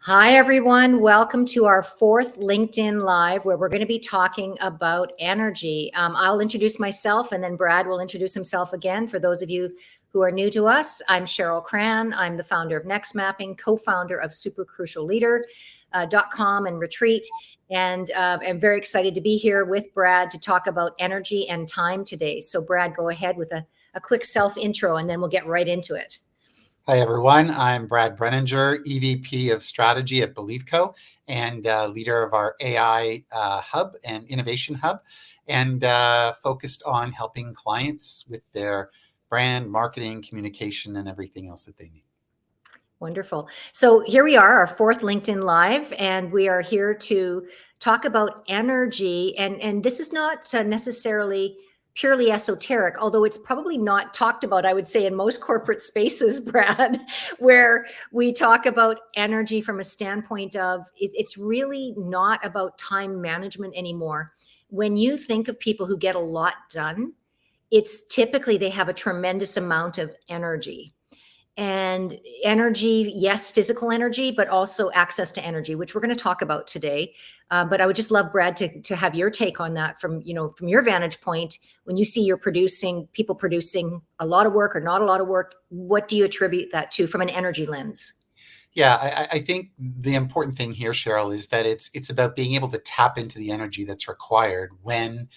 Hi, everyone. Welcome to our fourth LinkedIn Live, where we're going to be talking about energy. I'll introduce myself, and then Brad will introduce himself again. For those of you who are new to us, I'm Cheryl Cran. I'm the founder of Next Mapping, co-founder of supercrucialleader.com and Retreat. And I'm very excited to be here with Brad to talk about energy and time today. So Brad, go ahead with a quick self-intro, and then we'll get right into it. Hi, everyone. I'm Brad Brenninger, EVP of Strategy at BeliefCo and leader of our AI hub and innovation hub, and focused on helping clients with their brand, marketing, communication, and everything else that they need. Wonderful. So here we are, our fourth LinkedIn Live, and we are here to talk about energy. And this is not necessarily purely esoteric, although it's probably not talked about, I would say, in most corporate spaces, Brad, where we talk about energy from a standpoint of it's really not about time management anymore. When you think of people who get a lot done, it's typically they have a tremendous amount of energy. And energy, yes, physical energy, but also access to energy, which we're going to talk about today. But I would just love, Brad, to have your take on that from your vantage point. When you see people producing a lot of work or not a lot of work, what do you attribute that to from an energy lens? Yeah, I think the important thing here, Cheryl, is that it's about being able to tap into the energy that's required when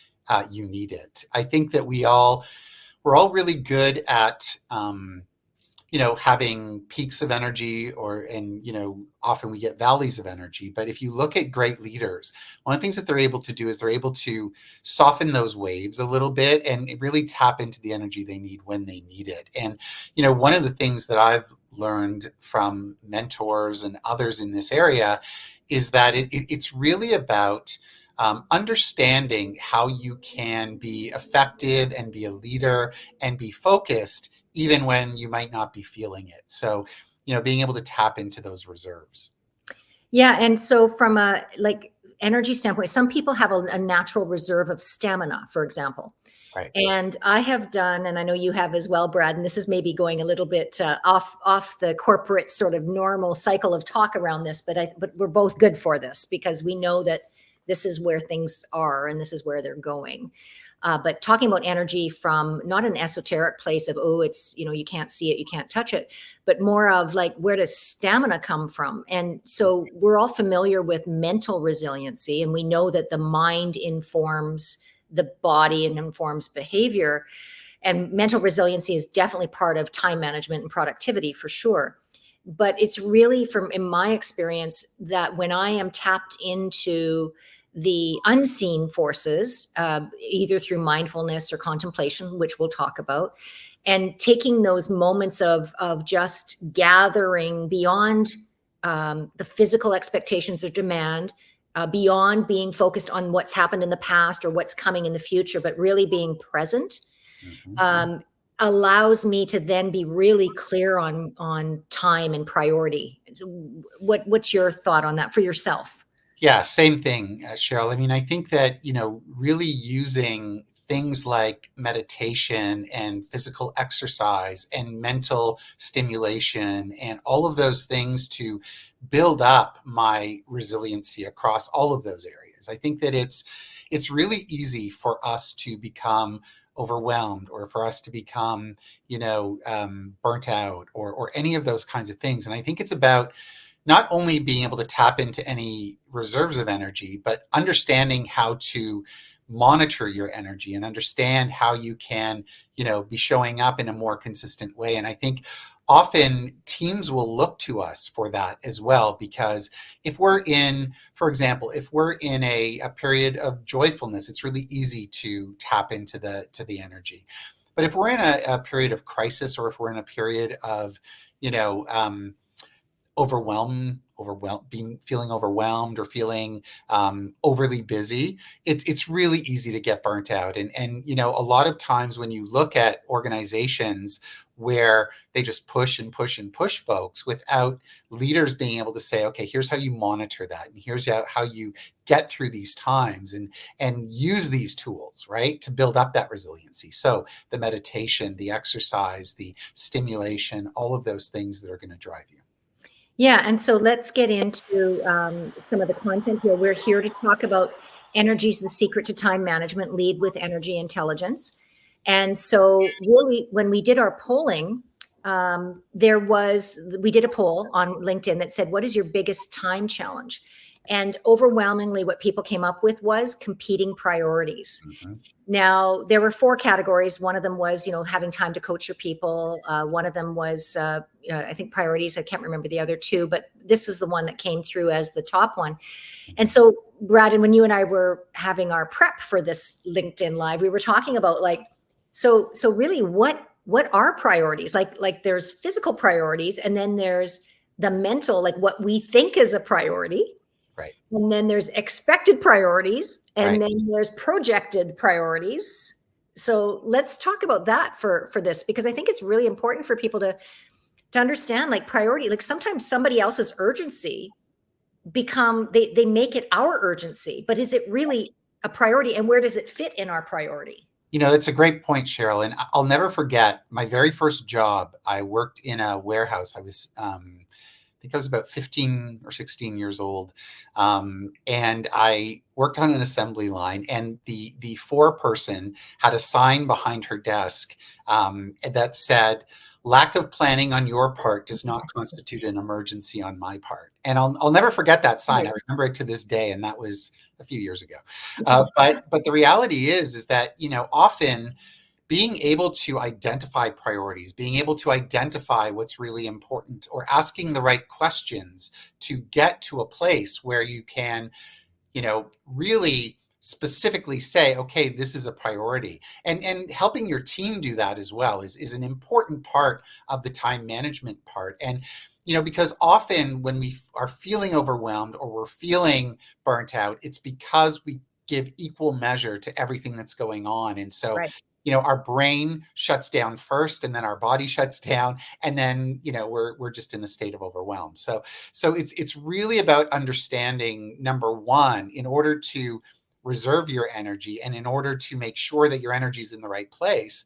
you need it. I think that we're all really good at having peaks of energy and often we get valleys of energy. But if you look at great leaders, one of the things that they're able to do is they're able to soften those waves a little bit and really tap into the energy they need when they need it. And, one of the things that I've learned from mentors and others in this area is that it's really about understanding how you can be effective and be a leader and be focused even when you might not be feeling it. So, being able to tap into those reserves. Yeah. And so from a energy standpoint, some people have a natural reserve of stamina, for example. Right. And I have done, and I know you have as well, Brad, and this is maybe going a little bit off the corporate sort of normal cycle of talk around this, but we're both good for this because we know that this is where things are and this is where they're going. But talking about energy from not an esoteric place of, oh, it's, you can't see it, you can't touch it, but more of like, where does stamina come from? And so we're all familiar with mental resiliency, and we know that the mind informs the body and informs behavior. And mental resiliency is definitely part of time management and productivity for sure. But it's really in my experience, that when I am tapped into the unseen forces, either through mindfulness or contemplation, which we'll talk about, and taking those moments of just gathering beyond the physical expectations of demand, beyond being focused on what's happened in the past or what's coming in the future, but really being present, allows me to then be really clear on time and priority. So what's your thought on that for yourself? Yeah, same thing, Cheryl. I mean, I think that, really using things like meditation and physical exercise and mental stimulation and all of those things to build up my resiliency across all of those areas. I think that it's really easy for us to become overwhelmed or for us to become, burnt out or any of those kinds of things. And I think it's about not only being able to tap into any reserves of energy, but understanding how to monitor your energy and understand how you can, be showing up in a more consistent way. And I think often teams will look to us for that as well, because for example, if we're in a period of joyfulness, it's really easy to tap into the energy. But if we're in a period of crisis, or if we're in a period of, feeling overwhelmed or feeling overly busy, it's really easy to get burnt out. And a lot of times when you look at organizations where they just push and push and push folks without leaders being able to say, okay, here's how you monitor that, and here's how you get through these times and use these tools, right, to build up that resiliency. So the meditation, the exercise, the stimulation, all of those things that are going to drive you. Yeah, and so let's get into some of the content here. We're here to talk about Energy's the Secret to Time Management, Lead with Energy Intelligence. And so really, when we did our polling, we did a poll on LinkedIn that said, what is your biggest time challenge? And overwhelmingly, what people came up with was competing priorities. Mhm. Now, there were four categories. One of them was, having time to coach your people. One of them was, I think priorities. I can't remember the other two, but this is the one that came through as the top one. And so, Brad, and when you and I were having our prep for this LinkedIn Live, we were talking about so really, what are priorities? Like there's physical priorities, and then there's the mental, like what we think is a priority. Right. And then there's expected priorities, and Right. then there's projected priorities. So let's talk about that for this, because I think it's really important for people to understand, like, priority. Like, sometimes somebody else's urgency they make it our urgency, but is it really a priority, and where does it fit in our priority? That's a great point, Cheryl. And I'll never forget my very first job. I worked in a warehouse. I think I was about 15 or 16 years old. And I worked on an assembly line, and the foreperson had a sign behind her desk that said, "Lack of planning on your part does not constitute an emergency on my part." And I'll never forget that sign. I remember it to this day, and that was a few years ago. But the reality is that, often being able to identify priorities, being able to identify what's really important, or asking the right questions to get to a place where you can, really specifically say, okay, this is a priority. And helping your team do that as well is an important part of the time management part. And, because often when we are feeling overwhelmed or we're feeling burnt out, it's because we give equal measure to everything that's going on. And so, Right. our brain shuts down first, and then our body shuts down, and then, we're just in a state of overwhelm. So it's really about understanding, number one, in order to reserve your energy, and in order to make sure that your energy is in the right place,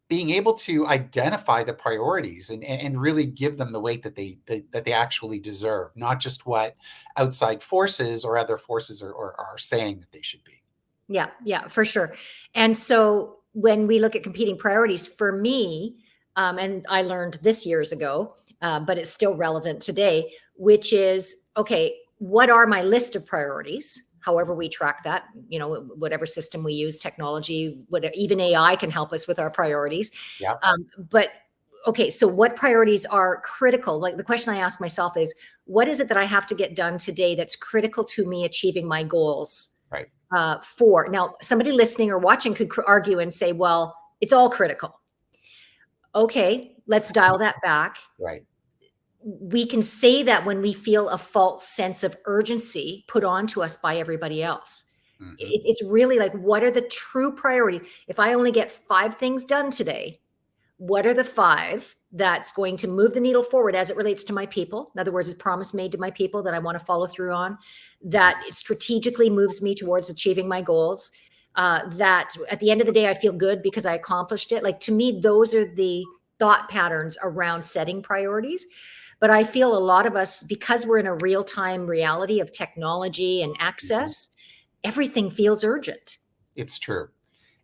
being able to identify the priorities and really give them the weight that they actually deserve, not just what outside forces or other forces are saying that they should be. Yeah, for sure. And so when we look at competing priorities, for me, and I learned this years ago, but it's still relevant today, which is, okay, what are my list of priorities? However we track that, whatever system we use, technology, even AI can help us with our priorities. Yeah. But okay, so what priorities are critical? Like, the question I ask myself is, what is it that I have to get done today that's critical to me achieving my goals? Right. For now, somebody listening or watching could argue and say, well, it's all critical. Okay, let's dial that back. Right. We can say that when we feel a false sense of urgency put onto us by everybody else. Mm-hmm. It's really like, what are the true priorities? If I only get 5 things done today, what are the 5 that's going to move the needle forward as it relates to my people? In other words, is promise made to my people that I want to follow through on, that it strategically moves me towards achieving my goals, that at the end of the day, I feel good because I accomplished it. Like, to me, those are the thought patterns around setting priorities. But I feel a lot of us, because we're in a real-time reality of technology and Mm-hmm. access, everything feels urgent. It's true.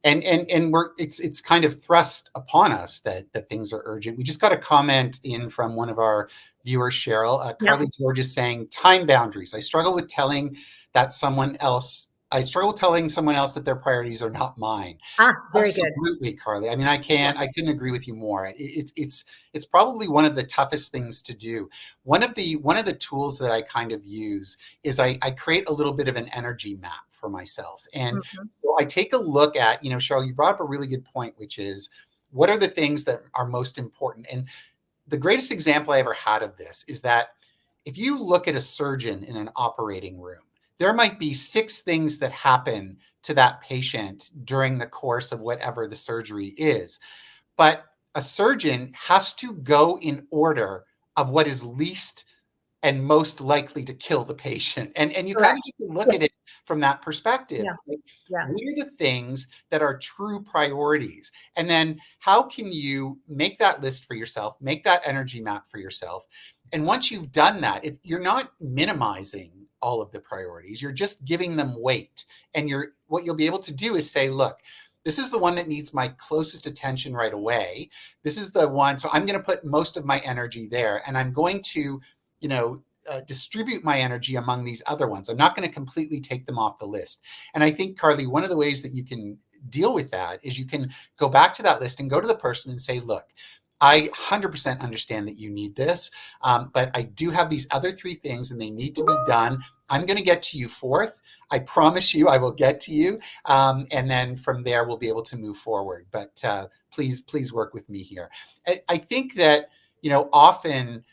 And it's kind of thrust upon us that things are urgent. We just got a comment in from one of our viewers, Cheryl. Yeah. Carly George is saying, time boundaries. I struggle with telling someone else that their priorities are not mine. Very good. Absolutely, Carly. I mean, I Yeah. couldn't agree with you more. It's probably one of the toughest things to do. One of the tools that I kind of use is I create a little bit of an energy map for myself. And Mhm. so I take a look at, Cheryl, you brought up a really good point, which is, what are the things that are most important? And the greatest example I ever had of this is that if you look at a surgeon in an operating room, there might be 6 things that happen to that patient during the course of whatever the surgery is. But a surgeon has to go in order of what is least and most likely to kill the patient. And you kind of Correct. just look Yeah. at it from that perspective. Yeah. Like, Yeah. what are the things that are true priorities? And then how can you make that list for yourself, make that energy map for yourself, And once you've done that, if you're not minimizing all of the priorities, you're just giving them weight. And what you'll be able to do is say, look, this is the one that needs my closest attention right away. This is the one. So I'm going to put most of my energy there, and I'm going to, distribute my energy among these other ones. I'm not going to completely take them off the list. And I think, Carly, one of the ways that you can deal with that is you can go back to that list and go to the person and say, look, I 100% understand that you need this, but I do have these other 3 things and they need to be done. I'm going to get to you fourth. I promise you I will get to you. And then from there, we'll be able to move forward. But please work with me here. I think that, often,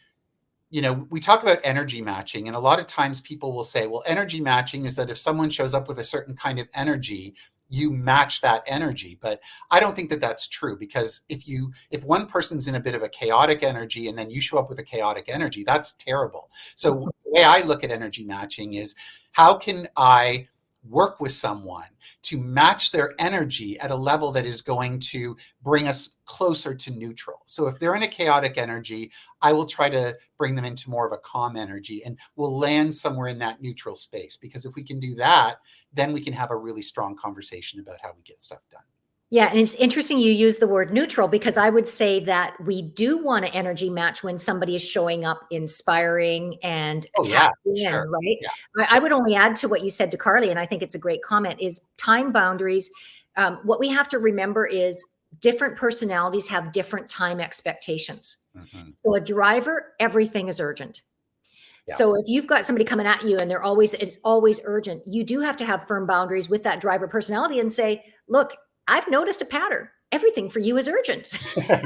we talk about energy matching, and a lot of times people will say, well, energy matching is that if someone shows up with a certain kind of energy, you match that energy. But I don't think that that's true, because if one person's in a bit of a chaotic energy and then you show up with a chaotic energy, that's terrible. So the way I look at energy matching is, how can I work with someone to match their energy at a level that is going to bring us closer to neutral? So if they're in a chaotic energy, I will try to bring them into more of a calm energy, and we'll land somewhere in that neutral space. Because if we can do that, then we can have a really strong conversation about how we get stuff done. Yeah, and it's interesting you use the word neutral, because I would say that we do want to energy match when somebody is showing up inspiring and tapped in, sure. right? Yeah. I would only add to what you said to Carly, and I think it's a great comment, is time boundaries. What we have to remember is different personalities have different time expectations. Mm-hmm. So a driver, everything is urgent. Yeah. So if you've got somebody coming at you and it's always urgent, you do have to have firm boundaries with that driver personality and say, look, I've noticed a pattern. Everything for you is urgent. Yeah.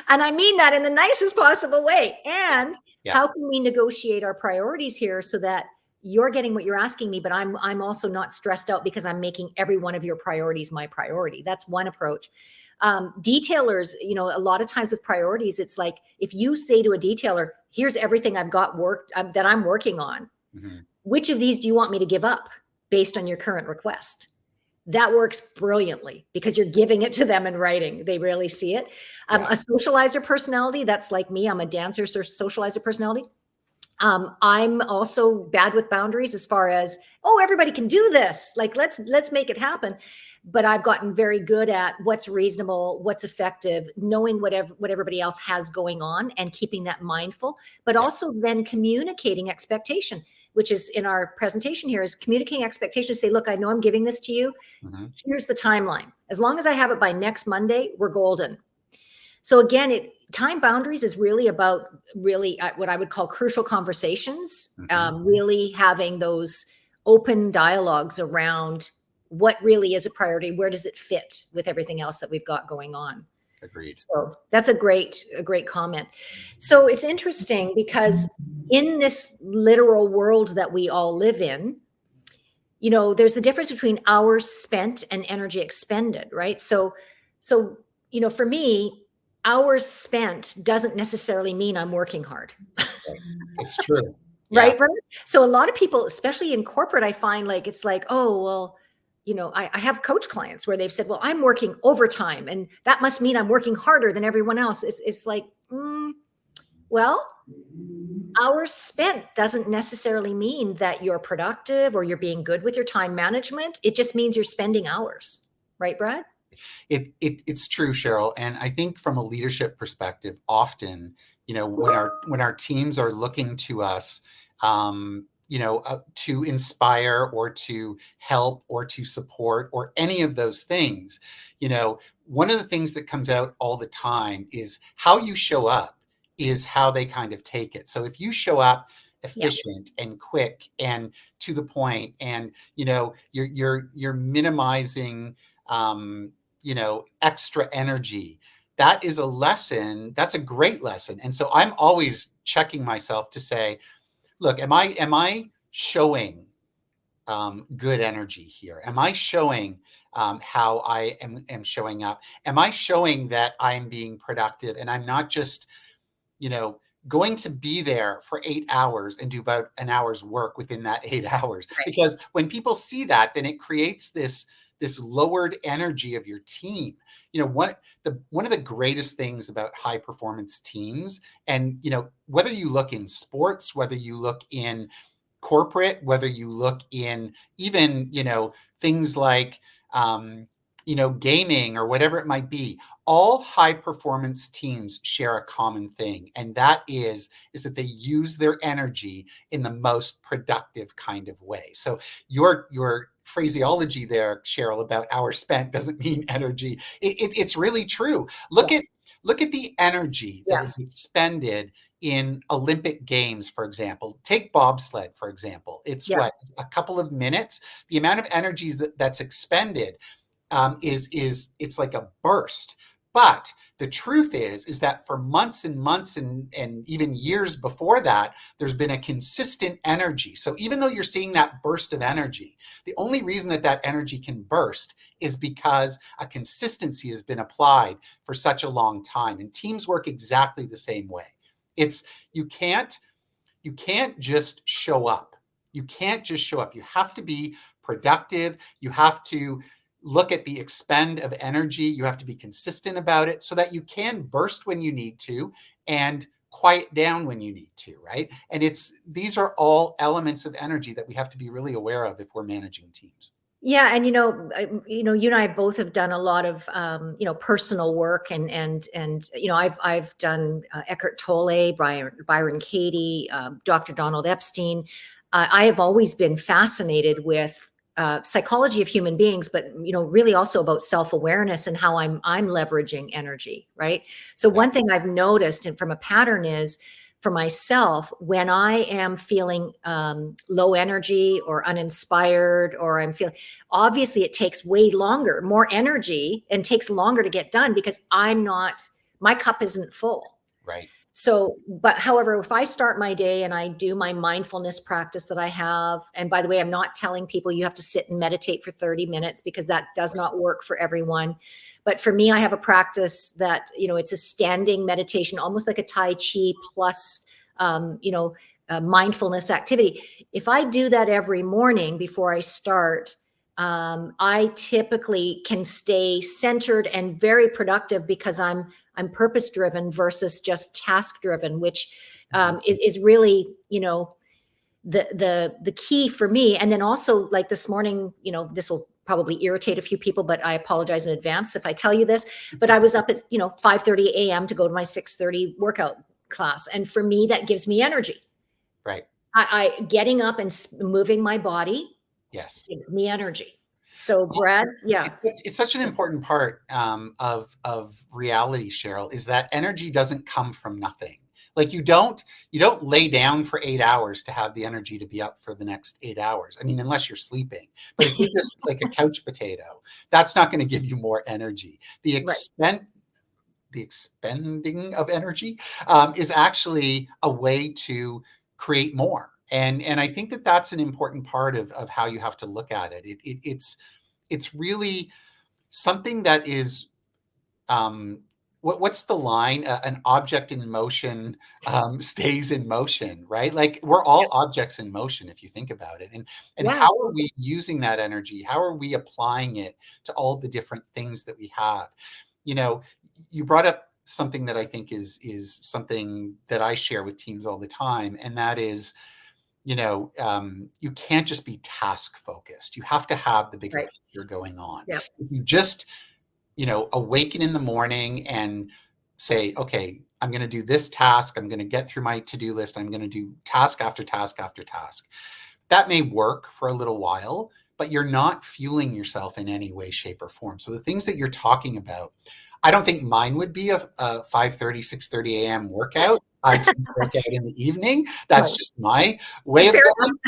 And I mean that in the nicest possible way. And Yeah. how can we negotiate our priorities here so that you're getting what you're asking me, but I'm also not stressed out because I'm making every one of your priorities my priority. That's one approach. Detailers, a lot of times with priorities, it's like, if you say to a detailer, here's everything I've got that I'm working on. Mm-hmm. Which of these do you want me to give up based on your current request? That works brilliantly, because you're giving it to them in writing. They rarely see it. A socializer personality, that's like me. I'm a dancer, socializer personality. I'm also bad with boundaries as far as, everybody can do this. Like, let's make it happen. But I've gotten very good at what's reasonable, what's effective, knowing what everybody else has going on and keeping that mindful, but also then communicating expectation, which is in our presentation here, is communicating expectations. Say, look, I know I'm giving this to you. Mm-hmm. Here's the timeline. As long as I have it by next Monday, we're golden. So again, time boundaries is really about what I would call crucial conversations, mm-hmm. Really having those open dialogues around what really is a priority. Where does it fit with everything else that we've got going on? Agreed. So that's a great comment. So it's interesting, because in this literal world that we all live in, there's the difference between hours spent and energy expended, right? So for me, hours spent doesn't necessarily mean I'm working hard. It's true. Right? So a lot of people, especially in corporate, I find it's like, I have coach clients where they've said, well, I'm working overtime and that must mean I'm working harder than everyone else. It's like, well, hours spent doesn't necessarily mean that you're productive or you're being good with your time management. It just means you're spending hours. Right, Brad? It's true, Cheryl. And I think from a leadership perspective, often, when our teams are looking to us, to inspire or to help or to support or any of those things, one of the things that comes out all the time is how you show up is how they kind of take it. So if you show up efficient and quick and to the point, and you're minimizing extra energy, that is a lesson. That's a great lesson. And so I'm always checking myself to say, look, am I showing good energy here? Am I showing how I am showing up? Am I showing that I'm being productive and I'm not just, going to be there for 8 hours and do about an hour's work within that 8 hours? Right. Because when people see that, then it creates this this lowered energy of your team. One of the greatest things about high performance teams, and whether you look in sports, whether you look in corporate, whether you look in even things like gaming or whatever it might be, all high performance teams share a common thing, and that is that they use their energy in the most productive kind of way. So your phraseology there, Cheryl, about hours spent doesn't mean energy. It's really true. Look at the energy that is expended in Olympic Games, for example. Take bobsled, for example. It's what, a couple of minutes. The amount of energy that's expended it's like a burst. But the truth is that for months and months and even years before that, there's been a consistent energy. So even though you're seeing that burst of energy, the only reason that energy can burst is because a consistency has been applied for such a long time. And teams work exactly the same way. You can't just show up. You can't just show up. You have to be productive. You have to look at the expend of energy. You have to be consistent about it so that you can burst when you need to and quiet down when you need to, right? And these are all elements of energy that we have to be really aware of if we're managing teams. Yeah, and you and I both have done a lot of personal work, and I've done Eckhart Tolle, Byron Katie, Dr. Donald Epstein. I have always been fascinated with psychology of human beings, but really also about self-awareness and how I'm leveraging energy, right? So one thing I've noticed, and from a pattern, is for myself, when I am feeling low energy or uninspired, or I'm feeling, obviously it takes way longer, more energy, and takes longer to get done because my cup isn't full. Right. So, but however, if I start my day and I do my mindfulness practice that I have, and by the way, I'm not telling people you have to sit and meditate for 30 minutes because that does not work for everyone. But for me, I have a practice that, it's a standing meditation, almost like a Tai Chi plus, mindfulness activity. If I do that every morning before I start, I typically can stay centered and very productive because I'm purpose driven versus just task driven, which is really, the key for me. And then also, like this morning, this will probably irritate a few people, but I apologize in advance if I tell you this, but I was up at 5:30 a.m. to go to my 6:30 workout class, and for me that gives me energy. Right. I getting up and moving my body, yes, gives me energy. So Brad, it's such an important part of reality, Cheryl, is that energy doesn't come from nothing. Like you don't lay down for 8 hours to have the energy to be up for the next 8 hours. I mean, unless you're sleeping. But if you're just like a couch potato, that's not going to give you more energy. The expending of energy is actually a way to create more. And I think that that's an important part of how you have to look at it. It's really something that is what's the line? An object in motion stays in motion, right? Like we're all objects in motion if you think about it. And how are we using that energy? How are we applying it to all the different things that we have? You brought up something that I think is something that I share with teams all the time, and that is, you can't just be task focused. You have to have the bigger picture going on. Yep. You just, awaken in the morning and say, okay, I'm going to do this task. I'm going to get through my to-do list. I'm going to do task after task after task. That may work for a little while, but you're not fueling yourself in any way, shape, or form. So the things that you're talking about, I don't think mine would be a 5:30, 6:30 a.m. workout. I tend to work out in the evening. That's just my way of going.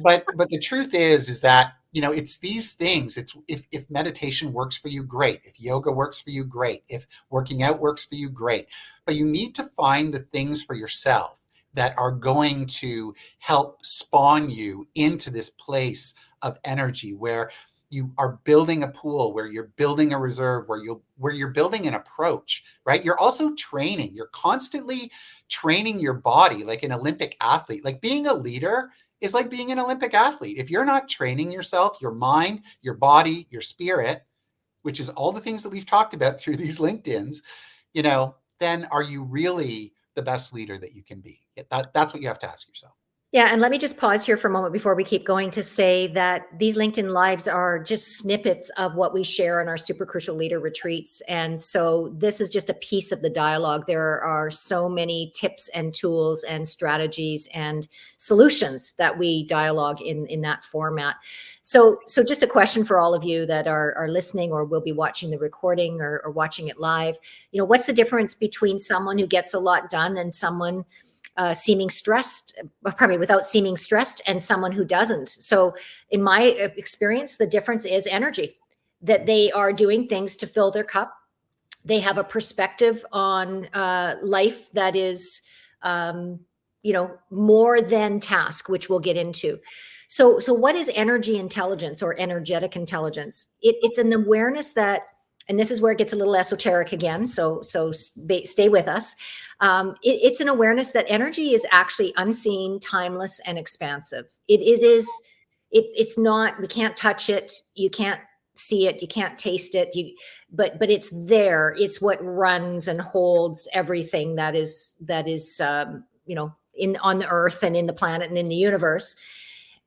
But the truth is that, it's these things. It's if meditation works for you, great. If yoga works for you, great. If working out works for you, great. But you need to find the things for yourself that are going to help spawn you into this place of energy where you are building a pool, where you're building a reserve, where you're building an approach, right? You're also training. You're constantly training your body like an Olympic athlete. Like being a leader is like being an Olympic athlete. If you're not training yourself, your mind, your body, your spirit, which is all the things that we've talked about through these LinkedIns, then are you really the best leader that you can be? That's what you have to ask yourself. Yeah, and let me just pause here for a moment before we keep going to say that these LinkedIn Lives are just snippets of what we share in our Super Crucial Leader retreats. And so this is just a piece of the dialogue. There are so many tips and tools and strategies and solutions that we dialogue in that format. So just a question for all of you that are listening or will be watching the recording or watching it live. What's the difference between someone who gets a lot done and someone without seeming stressed, and someone who doesn't? So in my experience, the difference is energy, that they are doing things to fill their cup. They have a perspective on life that is, more than task, which we'll get into. So what is energy intelligence or energetic intelligence? It's an awareness that, and this is where it gets a little esoteric again, so stay with us. It's an awareness that energy is actually unseen, timeless, and expansive. It's not, we can't touch it, you can't see it, you can't taste it, but it's there. It's what runs and holds everything that is on the earth and in the planet and in the universe.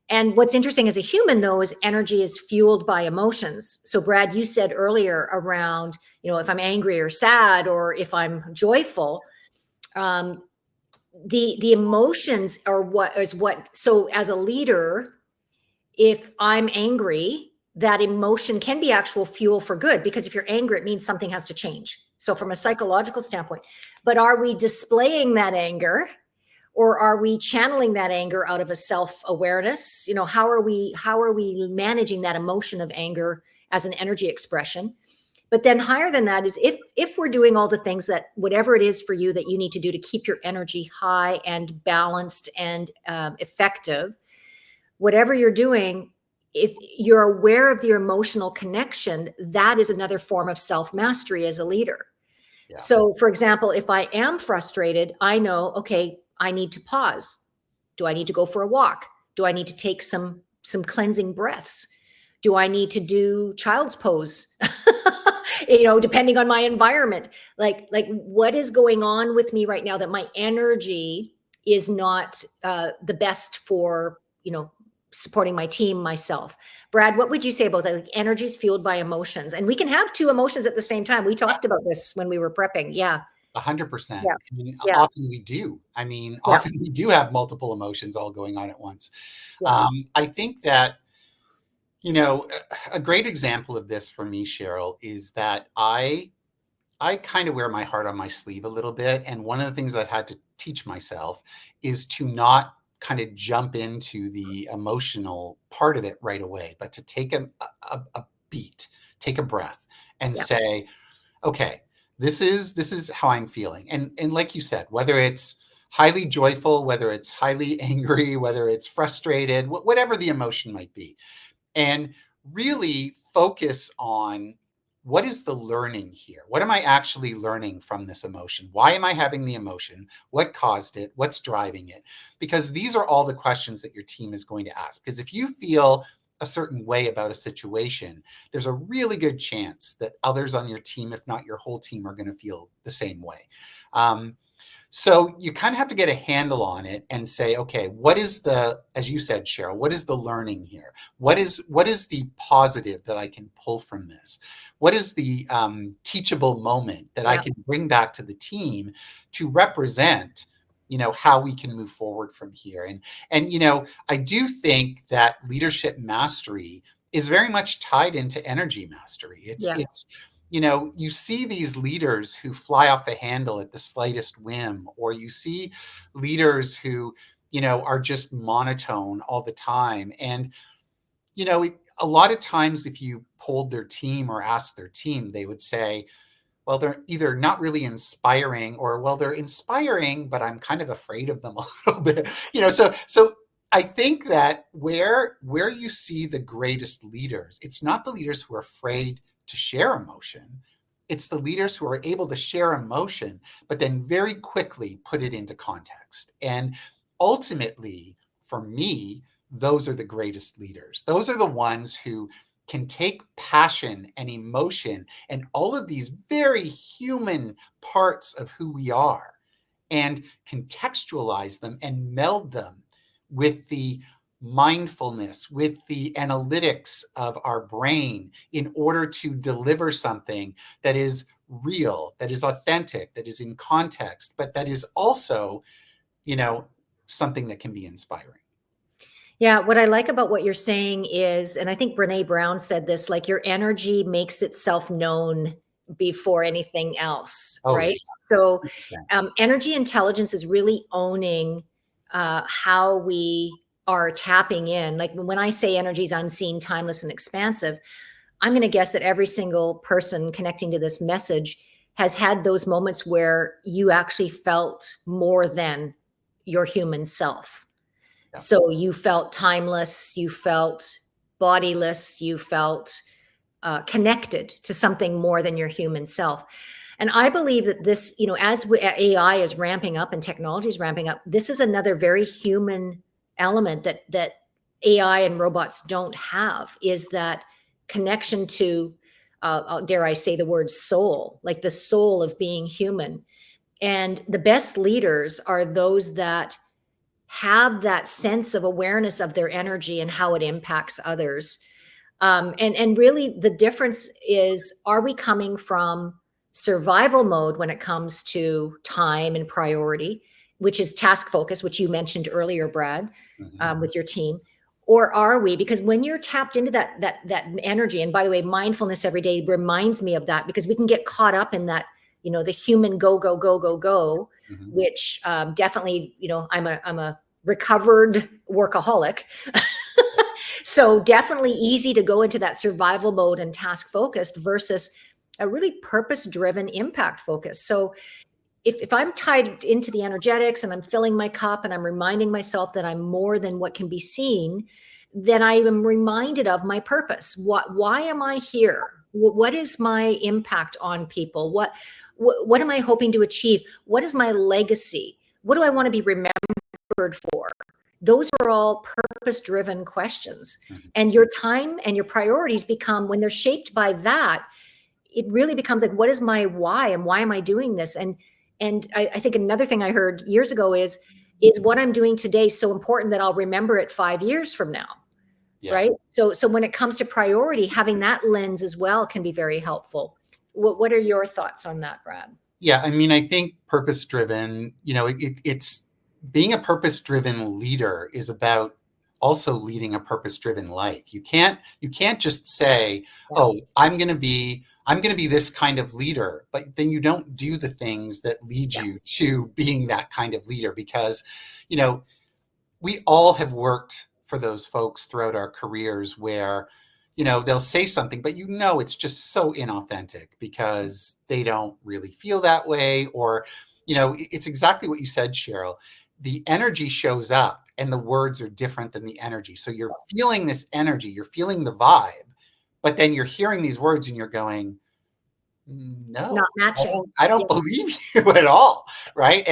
And what's interesting as a human, though, is energy is fueled by emotions. So Brad, you said earlier around, if I'm angry or sad, or if I'm joyful, the emotions are what. So as a leader, if I'm angry, that emotion can be actual fuel for good, because if you're angry, it means something has to change. So from a psychological standpoint, but are we displaying that anger? Or are we channeling that anger out of a self-awareness? How are we managing that emotion of anger as an energy expression? But then higher than that is if we're doing all the things that, whatever it is for you that you need to do to keep your energy high and balanced and effective, whatever you're doing, if you're aware of your emotional connection, that is another form of self-mastery as a leader. Yeah. So for example, if I am frustrated, I know, okay, I need to pause. Do I need to go for a walk? Do I need to take some cleansing breaths? Do I need to do child's pose? Depending on my environment, like what is going on with me right now that my energy is not the best for, supporting my team, myself. Brad, what would you say about that? Like, energy is fueled by emotions, and we can have two emotions at the same time. We talked about this when we were prepping. Yeah. 100%. Yeah. I mean, Yeah. Often we do. Often we do have multiple emotions all going on at once. Yeah. I think that, a great example of this for me, Cheryl, is that I kind of wear my heart on my sleeve a little bit. And one of the things I've had to teach myself is to not kind of jump into the emotional part of it right away, but to take a beat, take a breath and say, okay, this is how I'm feeling. And like you said, whether it's highly joyful, whether it's highly angry, whether it's frustrated, whatever the emotion might be, and really focus on what is the learning here? What am I actually learning from this emotion? Why am I having the emotion? What caused it? What's driving it? Because these are all the questions that your team is going to ask. Because if you feel a certain way about a situation, there's a really good chance that others on your team, if not your whole team, are going to feel the same way. So you kind of have to get a handle on it and say, okay, what is as you said, Cheryl, what is the learning here? What is the positive that I can pull from this? What is the teachable moment that I can bring back to the team to represent, how we can move forward from here? And I do think that leadership mastery is very much tied into energy mastery. It's you see these leaders who fly off the handle at the slightest whim, or you see leaders who, are just monotone all the time. And, a lot of times if you polled their team or asked their team, they would say, well, they're either not really inspiring, or, well, they're inspiring, but I'm kind of afraid of them a little bit, so I think that where you see the greatest leaders, it's not the leaders who are afraid to share emotion. It's the leaders who are able to share emotion, but then very quickly put it into context. And ultimately for me, those are the greatest leaders. Those are the ones who can take passion and emotion and all of these very human parts of who we are and contextualize them and meld them with the mindfulness, with the analytics of our brain in order to deliver something that is real, that is authentic, that is in context, but that is also, something that can be inspiring. Yeah, what I like about what you're saying is, and I think Brene Brown said this, like your energy makes itself known before anything else, Oh, right? yeah. So, 100%. energy intelligence is really owning how we are tapping in. Like when I say energy is unseen, timeless, and expansive, I'm going to guess that every single person connecting to this message has had those moments where you actually felt more than your human self. Yeah. So you felt timeless, you felt bodiless, you felt connected to something more than your human self. And I believe that this, as AI is ramping up and technology is ramping up, this is another very human element that AI and robots don't have, is that connection to, dare I say the word soul, like the soul of being human. And the best leaders are those that have that sense of awareness of their energy and how it impacts others. And really the difference is, are we coming from survival mode when it comes to time and priority, which is task focus, which you mentioned earlier, Brad, with your team? Or are we, because when you're tapped into that energy, and by the way, mindfulness every day reminds me of that, because we can get caught up in that, the human go, go, go, go, go, which definitely, I'm a recovered workaholic. So definitely easy to go into that survival mode and task focused versus a really purpose driven impact focus. So if I'm tied into the energetics and I'm filling my cup and I'm reminding myself that I'm more than what can be seen, then I am reminded of my purpose. Why am I here? What is my impact on people? What am I hoping to achieve? What is my legacy? What do I want to be remembered for? Those are all purpose driven questions. And your time and your priorities become, when they're shaped by that, it really becomes like, what is my why and why am I doing this? And I think another thing I heard years ago is what I'm doing today so important that I'll remember it 5 years from now? Yeah. Right. So when it comes to priority, having that lens as well can be very helpful. What are your thoughts on that, Brad? Yeah, I mean, I think purpose driven, it's being a purpose driven leader is about also leading a purpose driven life. You can't just say, "Oh, I'm going to be this kind of leader," but then you don't do the things that lead you to being that kind of leader, because we all have worked for those folks throughout our careers where they'll say something, but it's just so inauthentic because they don't really feel that way. Or it's exactly what you said, Cheryl. The energy shows up and the words are different than the energy. So you're feeling this energy, you're feeling the vibe, but then you're hearing these words and you're going, no, Not matching. I don't believe you at all, right?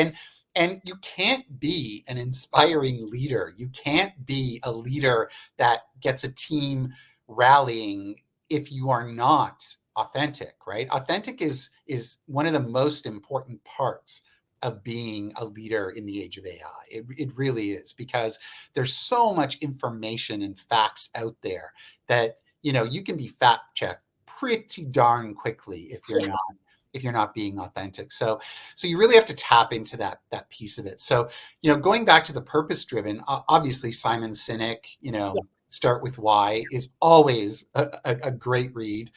And you can't be an inspiring leader. You can't be a leader that gets a team rallying if you are not authentic, right? Authentic is one of the most important parts of being a leader in the age of AI. It really is, because there's so much information and facts out there that you can be fact checked pretty darn quickly if you're not being authentic. So you really have to tap into that piece of it. So, going back to the purpose driven, obviously Simon Sinek, Start with Why is always a great read.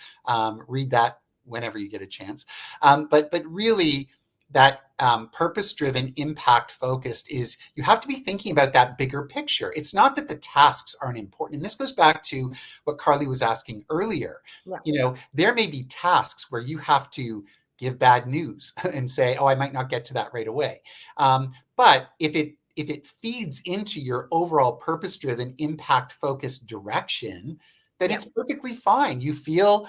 Read that whenever you get a chance. But really that purpose driven, impact focused is, you have to be thinking about that bigger picture. It's not that the tasks aren't important. And this goes back to what Carly was asking earlier. Yeah. There may be tasks where you have to give bad news and say, "Oh, I might not get to that right away." But if it feeds into your overall purpose-driven, impact-focused direction, then it's perfectly fine. You feel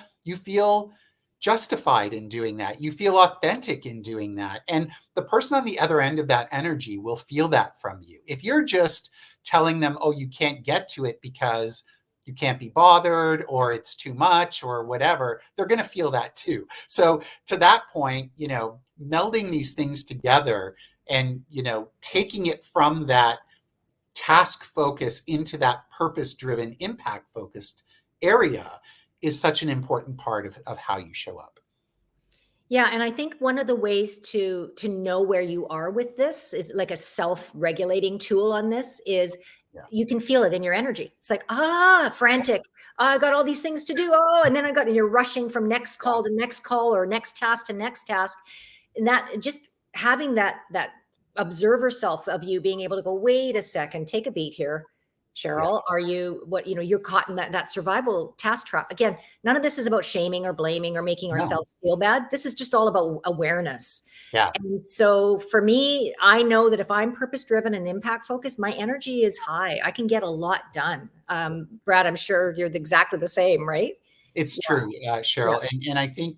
justified in doing that. You feel authentic in doing that. And the person on the other end of that energy will feel that from you. If you're just telling them, oh, you can't get to it because you can't be bothered or it's too much or whatever, they're going to feel that too. So to that point, melding these things together and, taking it from that task focus into that purpose driven, impact focused area is such an important part of how you show up. Yeah, and I think one of the ways to know where you are with this is like a self-regulating tool on this is you can feel it in your energy. It's like, frantic. I got all these things to do. And then and you're rushing from next call to next call or next task to next task. And that just having that observer self of you being able to go, wait a second, take a beat here. Cheryl, are you you're caught in that survival task trap. Again, none of this is about shaming or blaming or making ourselves feel bad. This is just all about awareness. Yeah. And so for me, I know that if I'm purpose driven and impact focused, my energy is high. I can get a lot done. Brad, I'm sure you're exactly the same, right? It's true, Cheryl. Yeah. And I think,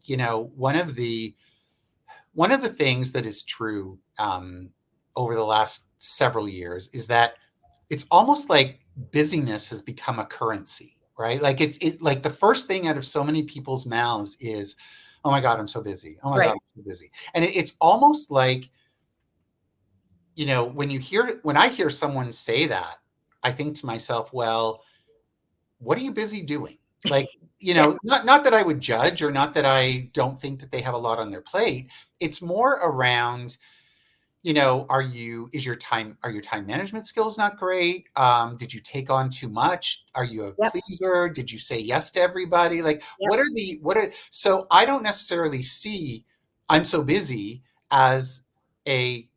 one of the things that is true over the last several years is that it's almost like busyness has become a currency, right? Like it's like the first thing out of so many people's mouths is, oh my God, I'm so busy. Oh my God, I'm so busy. And it's almost like, when I hear someone say that, I think to myself, well, what are you busy doing? Like, not that I would judge or not that I don't think that they have a lot on their plate. It's more around, are your time management skills not great? Did you take on too much? Are you a pleaser? Did you say yes to everybody? Like, so I don't necessarily see I'm so busy as a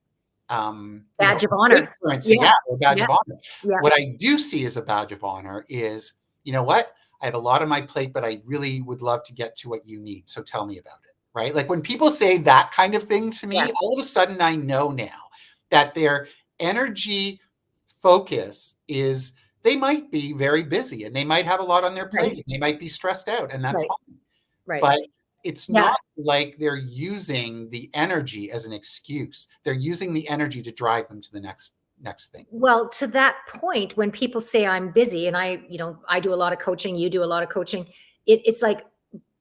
badge of honor. Currency, a badge of honor. Yeah. What I do see as a badge of honor is, you know what? I have a lot on my plate, but I really would love to get to what you need. So tell me about it. Right? Like when people say that kind of thing to me, all of a sudden I know now that their energy focus is they might be very busy and they might have a lot on their plate. And they might be stressed out and that's fine. Right. But it's not like they're using the energy as an excuse. They're using the energy to drive them to the next thing. Well, to that point, when people say I'm busy and I do a lot of coaching, you do a lot of coaching, it's like,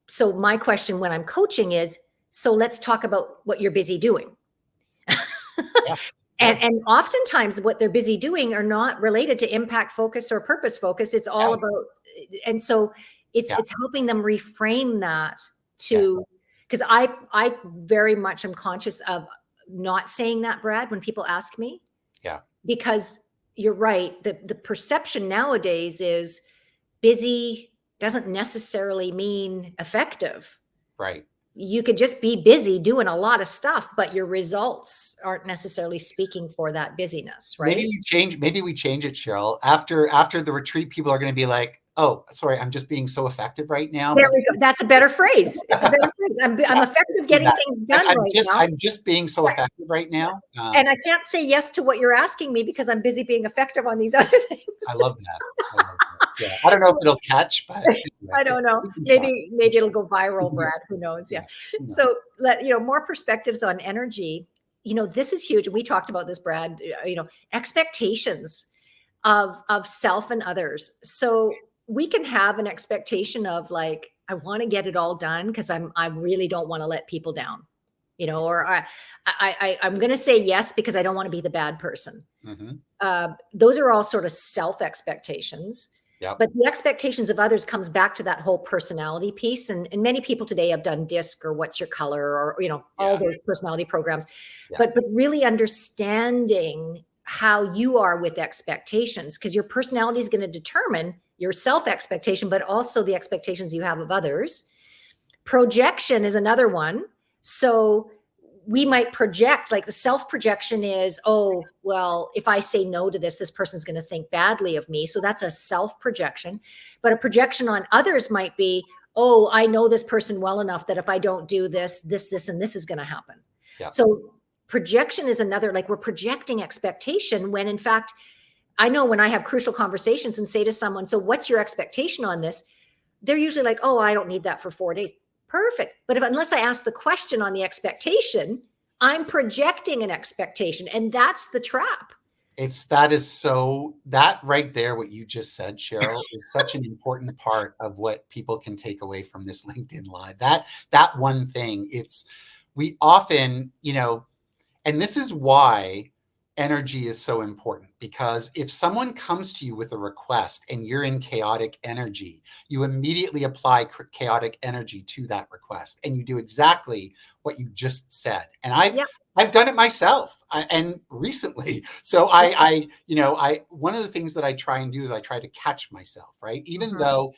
so my question when I'm coaching is, so let's talk about what you're busy doing. And oftentimes what they're busy doing are not related to impact focus or purpose focus. It's all about, and so it's helping them reframe that to, because I very much am conscious of not saying that, Brad, when people ask me. Yeah. Because you're right. The perception nowadays is busy doesn't necessarily mean effective. Right. You could just be busy doing a lot of stuff, but your results aren't necessarily speaking for that busyness, right? Maybe we change it, Cheryl. After the retreat, people are going to be like, oh, sorry, I'm just being so effective right now. There we go. That's a better phrase. It's a better phrase. I'm effective getting things done now. I'm just being so effective right now. And I can't say yes to what you're asking me because I'm busy being effective on these other things. I love that. Yeah. I don't know if it'll catch, but anyway, I don't know. Maybe it'll go viral, Brad. Who knows? Yeah. So more perspectives on energy. This is huge. We talked about this, Brad. Expectations of self and others. So we can have an expectation of like, I want to get it all done because I really don't want to let people down, or I'm going to say yes because I don't want to be the bad person. Mm-hmm. Those are all sort of self expectations. Yep. But the expectations of others comes back to that whole personality piece. And many people today have done DISC or What's Your Color or, all those personality programs. Yeah. But really understanding how you are with expectations, because your personality is going to determine your self expectation, but also the expectations you have of others. Projection is another one. So we might project, like the self projection is, oh, well, if I say no to this person's going to think badly of me. So that's a self projection. But a projection on others might be, oh, I know this person well enough that if I don't do this, and this is going to happen. Yeah. So projection is another, like we're projecting expectation when in fact, I know when I have crucial conversations and say to someone, so what's your expectation on this? They're usually like, oh, I don't need that for 4 days. Perfect. But unless I ask the question on the expectation, I'm projecting an expectation, and that's the trap. That right there, what you just said, Cheryl, is such an important part of what people can take away from this LinkedIn Live. That one thing, we often, and this is why energy is so important, because if someone comes to you with a request and you're in chaotic energy, you immediately apply chaotic energy to that request, and you do exactly what you just said. And I've done it myself, and recently. So I one of the things that I try and do is I try to catch myself, right? Even though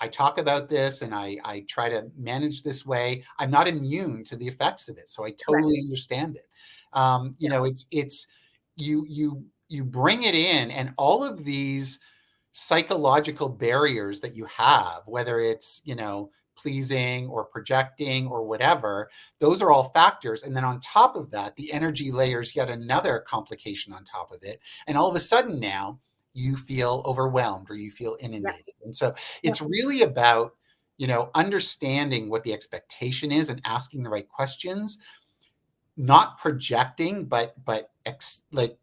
I talk about this and I try to manage this way, I'm not immune to the effects of it. So I totally understand it. It's you bring it in, and all of these psychological barriers that you have, whether it's, pleasing or projecting or whatever, those are all factors. And then on top of that, the energy layers yet another complication on top of it. And all of a sudden now you feel overwhelmed or you feel inundated. And so it's really about, understanding what the expectation is and asking the right questions, not projecting, but like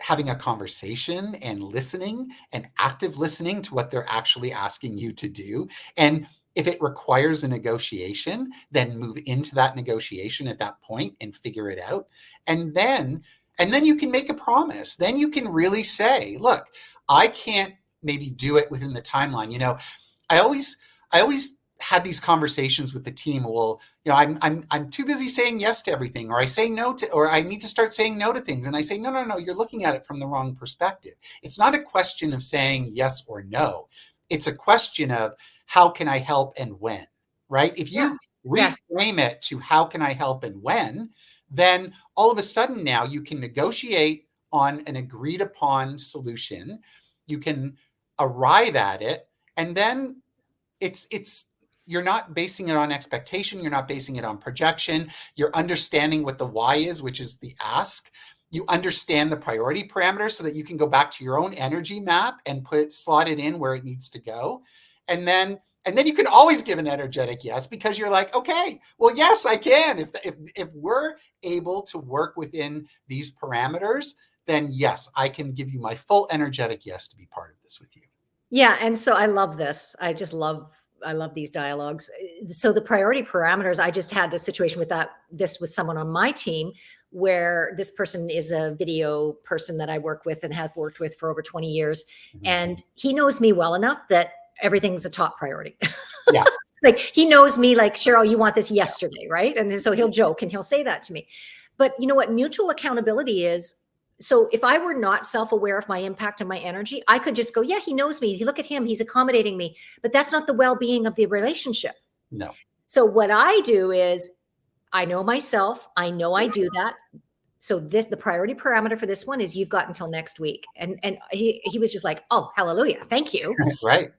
having a conversation and listening and active listening to what they're actually asking you to do. And if it requires a negotiation, then move into that negotiation at that point and figure it out. And then you can make a promise. Then you can really say, look, I can't maybe do it within the timeline. I always had these conversations with the team. Well, I'm too busy saying yes to everything, or I say no to, or I need to start saying no to things. And I say, no, you're looking at it from the wrong perspective. It's not a question of saying yes or no. It's a question of how can I help and when, right? If you reframe it to how can I help and when, then all of a sudden now you can negotiate on an agreed upon solution. You can arrive at it, and then you're not basing it on expectation. You're not basing it on projection. You're understanding what the why is, which is the ask. You understand the priority parameters so that you can go back to your own energy map and slot it in where it needs to go. And then you can always give an energetic yes, because you're like, okay, well, yes, I can. If we're able to work within these parameters, then yes, I can give you my full energetic yes to be part of this with you. Yeah. And so I love this. I love these dialogues. So the priority parameters, I just had a situation with someone on my team where this person is a video person that I work with and have worked with for over 20 years. And he knows me well enough that everything's a top priority. Yeah. Like he knows me like, Cheryl, you want this yesterday, right? And so he'll joke and he'll say that to me. But you know what mutual accountability is? So if I were not self-aware of my impact and my energy, I could just go, yeah, he knows me. Look at him. He's accommodating me. But that's not the well-being of the relationship. No. So what I do is I know myself. I know I do that. So the priority parameter for this one is you've got until next week. And he was just like, oh, hallelujah. Thank you. Right.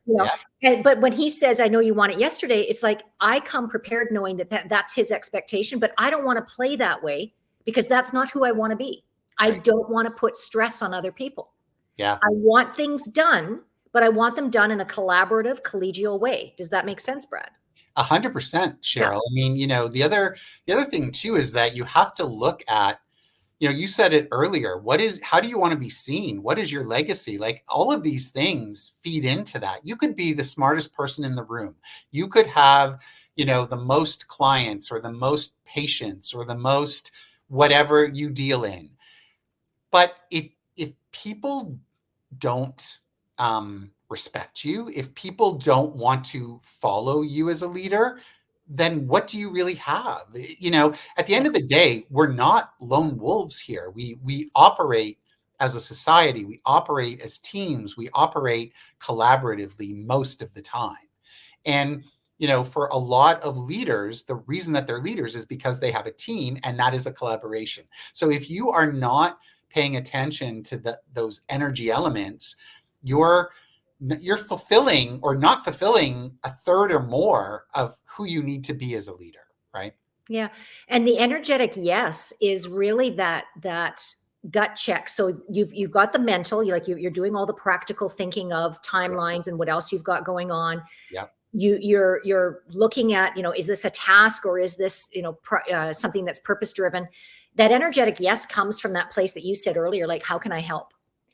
But when he says, I know you want it yesterday, it's like, I come prepared knowing that's his expectation, but I don't want to play that way because that's not who I want to be. I don't want to put stress on other people. Yeah. I want things done, but I want them done in a collaborative, collegial way. Does that make sense, Brad? 100%, Cheryl. Yeah. I mean, the other thing too is that you have to look at, you said it earlier. How do you want to be seen? What is your legacy? Like all of these things feed into that. You could be the smartest person in the room. You could have, the most clients or the most patients or the most whatever you deal in. But if people don't respect you, if people don't want to follow you as a leader, then what do you really have? At the end of the day, we're not lone wolves here. We operate as a society. We operate as teams. We operate collaboratively most of the time. And for a lot of leaders, the reason that they're leaders is because they have a team, and that is a collaboration. So if you are not paying attention to those energy elements, you're fulfilling or not fulfilling a third or more of who you need to be as a leader, right? Yeah. And the energetic yes is really that gut check. So you've got the mental, you're doing all the practical thinking of timelines and what else you've got going on. Yep. you're looking at, is this a task, or is this, something that's purpose driven? That energetic yes comes from that place that you said earlier, like, how can I help?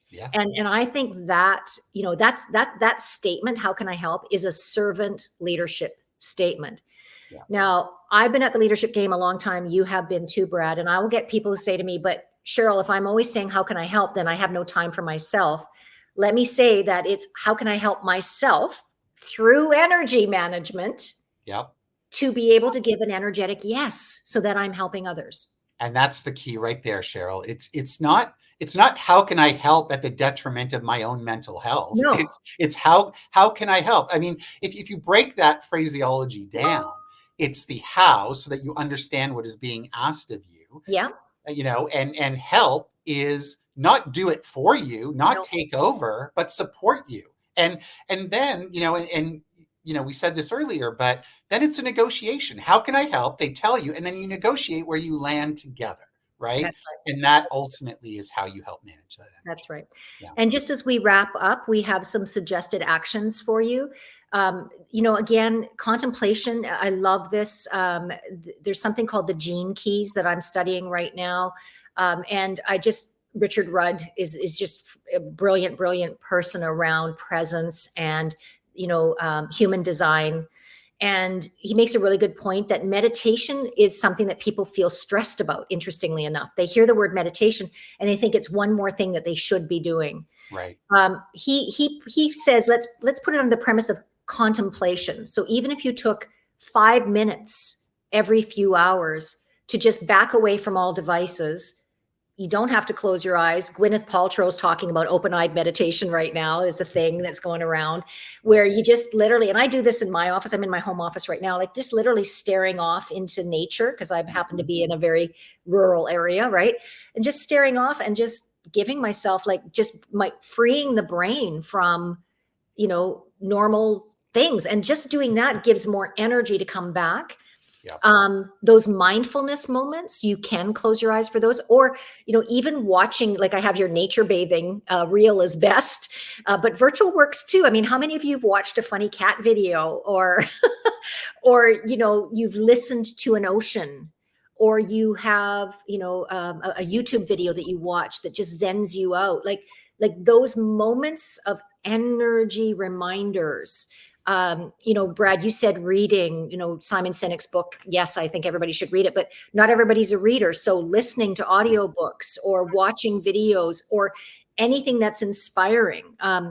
Yeah. And I think that, that statement, how can I help, is a servant leadership statement. Yeah. Now, I've been at the leadership game a long time. You have been too, Brad. And I will get people who say to me, but Cheryl, if I'm always saying, how can I help, then I have no time for myself. Let me say that it's, how can I help myself through energy management Yep. to be able to give an energetic yes, so that I'm helping others. And that's the key right there, Cheryl. It's not how can I help at the detriment of my own mental health. No. It's how can I help? I mean, if you break that phraseology down, it's the how, so that you understand what is being asked of you. Yeah. And help is not do it for you, not take over, but support you. And then, we said this earlier, but then it's a negotiation. How can I help? They tell you, and then you negotiate where you land together, right? That's right. And that ultimately is how you help manage that energy. That's right. Yeah. And just as we wrap up, we have some suggested actions for you. Again, contemplation. I love this. There's something called the Gene Keys that I'm studying right now. And Richard Rudd is just a brilliant, brilliant person around presence and, human design. And he makes a really good point that meditation is something that people feel stressed about. Interestingly enough, they hear the word meditation and they think it's one more thing that they should be doing. Right. He says, let's put it on the premise of contemplation. So even if you took 5 minutes every few hours to just back away from all devices, you don't have to close your eyes. Gwyneth Paltrow's talking about open-eyed meditation right now. Is a thing that's going around where you just literally, and I do this in my office. I'm in my home office right now, like just literally staring off into nature, because I happen to be in a very rural area, right? And just staring off and just giving myself freeing the brain from, normal things. And just doing that gives more energy to come back. Yeah. Those mindfulness moments, you can close your eyes for those, or, even watching, like I have your nature bathing reel is best, but virtual works too. I mean, how many of you have watched a funny cat video, or, or, you've listened to an ocean, or you have, a YouTube video that you watch that just zens you out, like those moments of energy reminders. Brad, you said reading, Simon Sinek's book. Yes, I think everybody should read it, but not everybody's a reader. So listening to audiobooks or watching videos or anything that's inspiring. I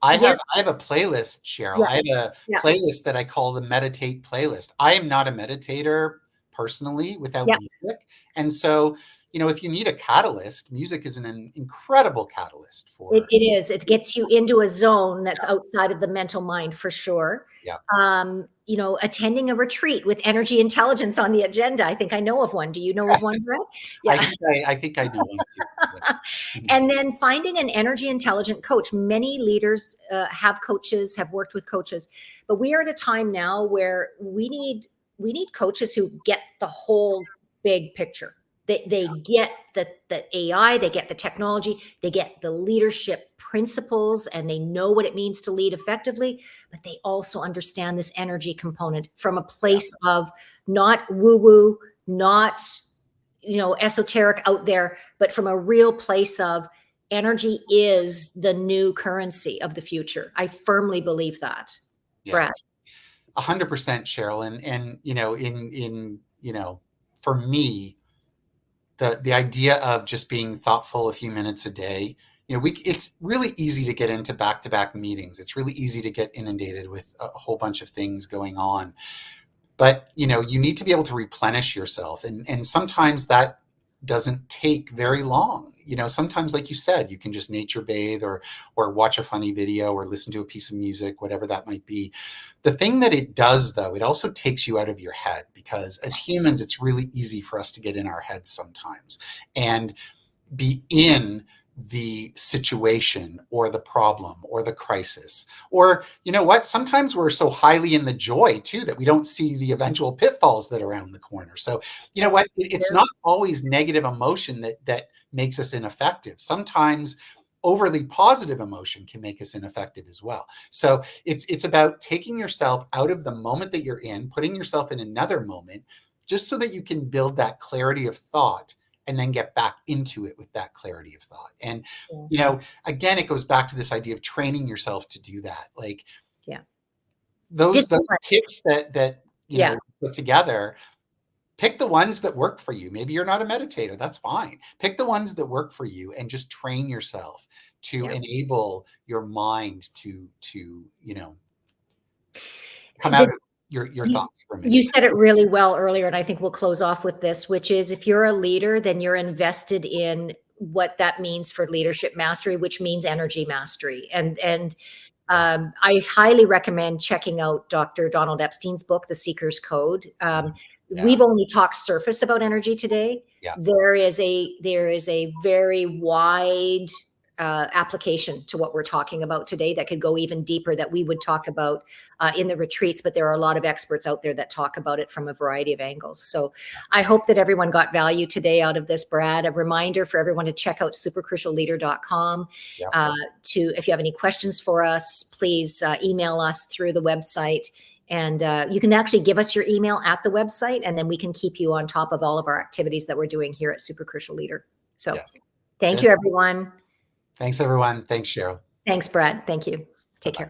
have a playlist, Cheryl. Yeah. I have a playlist that I call the Meditate playlist. I am not a meditator personally without music. And so, if you need a catalyst, music is an incredible catalyst for it. It is. It gets you into a zone that's outside of the mental mind for sure. Yeah. Attending a retreat with energy intelligence on the agenda. I think I know of one. Do you know of one, Brett? Yeah. I think I do one too. And then finding an energy intelligent coach. Many leaders have coaches, have worked with coaches, but we are at a time now where we need coaches who get the whole big picture. They get the AI, they get the technology, they get the leadership principles, and they know what it means to lead effectively, but they also understand this energy component from a place of not woo-woo, not, esoteric out there, but from a real place of energy is the new currency of the future. I firmly believe that. Yeah. Brad. 100%, Cheryl. And for me, the idea of just being thoughtful a few minutes a day, it's really easy to get into back-to-back meetings. It's really easy to get inundated with a whole bunch of things going on. But, you need to be able to replenish yourself. And sometimes that doesn't take very long. Sometimes, like you said, you can just nature bathe or watch a funny video or listen to a piece of music, whatever that might be. The thing that it does, though, it also takes you out of your head, because as humans, it's really easy for us to get in our heads sometimes and be in the situation or the problem or the crisis. Or, sometimes we're so highly in the joy too that we don't see the eventual pitfalls that are around the corner. So, it's not always negative emotion that makes us ineffective. Sometimes overly positive emotion can make us ineffective as well. So it's about taking yourself out of the moment that you're in, putting yourself in another moment, just so that you can build that clarity of thought and then get back into it with that clarity of thought. And, again, it goes back to this idea of training yourself to do that. Like, Yeah. those Discipline. tips that Yeah. put together, pick the ones that work for you. Maybe you're not a meditator. That's fine. Pick the ones that work for you and just train yourself to Yeah. enable your mind to come out of your thoughts for a minute. You said it really well earlier, and I think we'll close off with this, which is if you're a leader, then you're invested in what that means for leadership mastery, which means energy mastery. And I highly recommend checking out Dr. Donald Epstein's book, The Seeker's Code. We've only talked surface about energy today. Yeah. There is a very wide application to what we're talking about today that could go even deeper, that we would talk about in the retreats, but there are a lot of experts out there that talk about it from a variety of angles. So I hope that everyone got value today out of this, Brad. A reminder for everyone to check out supercrucialleader.com. Yeah. If you have any questions for us, please email us through the website. And you can actually give us your email at the website, and then we can keep you on top of all of our activities that we're doing here at Super Crucial Leader. So thank you, everyone. Thanks, everyone. Thanks, Cheryl. Thanks, Brad. Thank you. Take care.